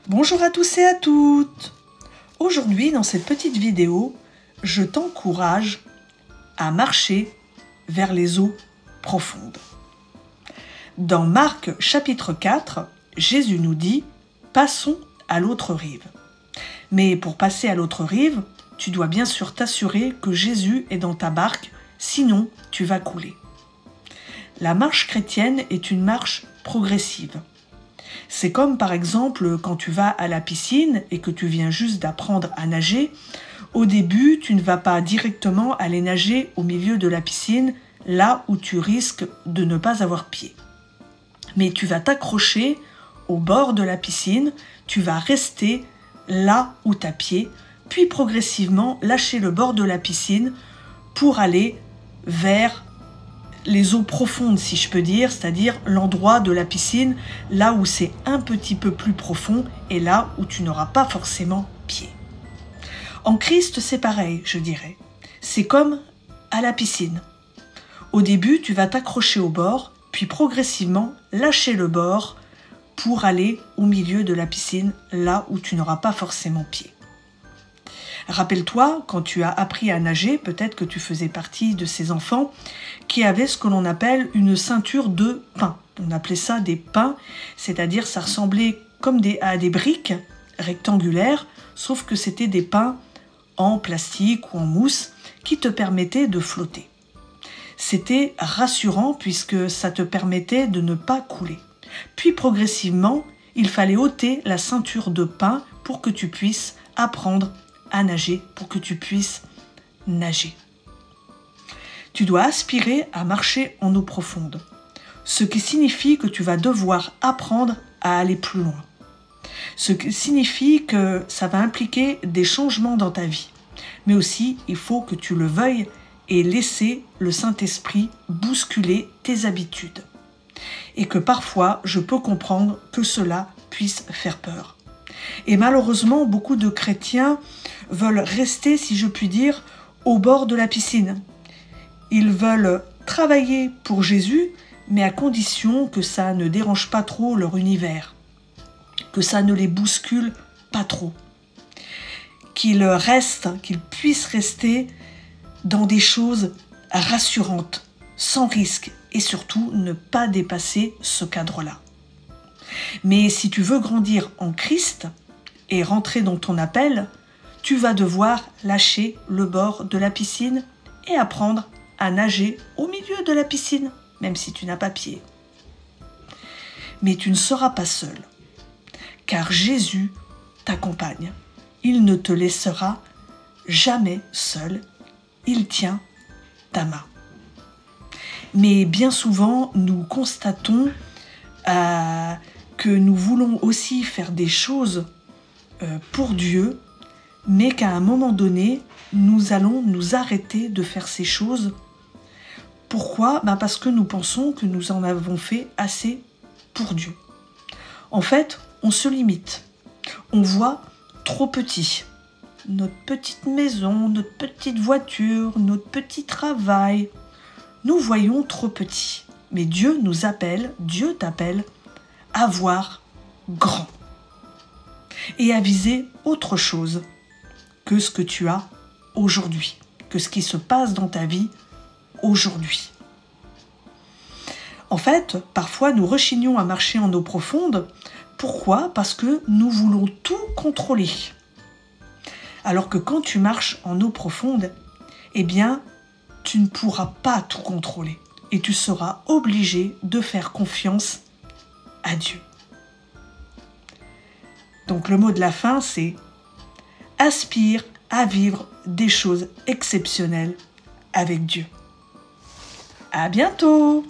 Bonjour à tous et à toutes. Aujourd'hui, dans cette petite vidéo, je t'encourage à marcher vers les eaux profondes. Dans Marc chapitre 4, Jésus nous dit « Passons à l'autre rive ». Mais pour passer à l'autre rive, tu dois bien sûr t'assurer que Jésus est dans ta barque, sinon tu vas couler. La marche chrétienne est une marche progressive. C'est comme par exemple quand tu vas à la piscine et que tu viens juste d'apprendre à nager. Au début, tu ne vas pas directement aller nager au milieu de la piscine, là où tu risques de ne pas avoir pied. Mais tu vas t'accrocher au bord de la piscine, tu vas rester là où tu as pied, puis progressivement lâcher le bord de la piscine pour aller vers les eaux profondes, si je peux dire, c'est-à-dire l'endroit de la piscine, là où c'est un petit peu plus profond et là où tu n'auras pas forcément pied. En Christ, c'est pareil, je dirais. C'est comme à la piscine. Au début, tu vas t'accrocher au bord, puis progressivement lâcher le bord pour aller au milieu de la piscine, là où tu n'auras pas forcément pied. Rappelle-toi, quand tu as appris à nager, peut-être que tu faisais partie de ces enfants qui avaient ce que l'on appelle une ceinture de pin. On appelait ça des pins, c'est-à-dire ça ressemblait comme à des briques rectangulaires, sauf que c'était des pins en plastique ou en mousse qui te permettaient de flotter. C'était rassurant puisque ça te permettait de ne pas couler. Puis progressivement, il fallait ôter la ceinture de pin pour que tu puisses apprendre à nager, pour que tu puisses nager. Tu dois aspirer à marcher en eau profonde, ce qui signifie que tu vas devoir apprendre à aller plus loin. Ce qui signifie que ça va impliquer des changements dans ta vie. Mais aussi, il faut que tu le veuilles et laisser le Saint-Esprit bousculer tes habitudes. Et que parfois, je peux comprendre que cela puisse faire peur. Et malheureusement, beaucoup de chrétiens veulent rester, si je puis dire, au bord de la piscine. Ils veulent travailler pour Jésus, mais à condition que ça ne dérange pas trop leur univers, que ça ne les bouscule pas trop, qu'ils puissent rester dans des choses rassurantes, sans risque, et surtout ne pas dépasser ce cadre-là. Mais si tu veux grandir en Christ et rentrer dans ton appel, tu vas devoir lâcher le bord de la piscine et apprendre à nager au milieu de la piscine, même si tu n'as pas pied. Mais tu ne seras pas seul, car Jésus t'accompagne. Il ne te laissera jamais seul. Il tient ta main. Mais bien souvent, nous constatons que nous voulons aussi faire des choses pour Dieu, mais qu'à un moment donné, nous allons nous arrêter de faire ces choses. Pourquoi ? Parce que nous pensons que nous en avons fait assez pour Dieu. En fait, on se limite. On voit trop petit. Notre petite maison, notre petite voiture, notre petit travail. Nous voyons trop petit. Mais Dieu nous appelle, Dieu t'appelle à voir grand et à viser autre chose que ce que tu as aujourd'hui, que ce qui se passe dans ta vie aujourd'hui. En fait, parfois nous rechignons à marcher en eau profonde. Pourquoi ? Parce que nous voulons tout contrôler. Alors que quand tu marches en eau profonde, eh bien, tu ne pourras pas tout contrôler et tu seras obligé de faire confiance à Dieu. Donc le mot de la fin, c'est « Aspire à vivre des choses exceptionnelles avec Dieu ». À bientôt!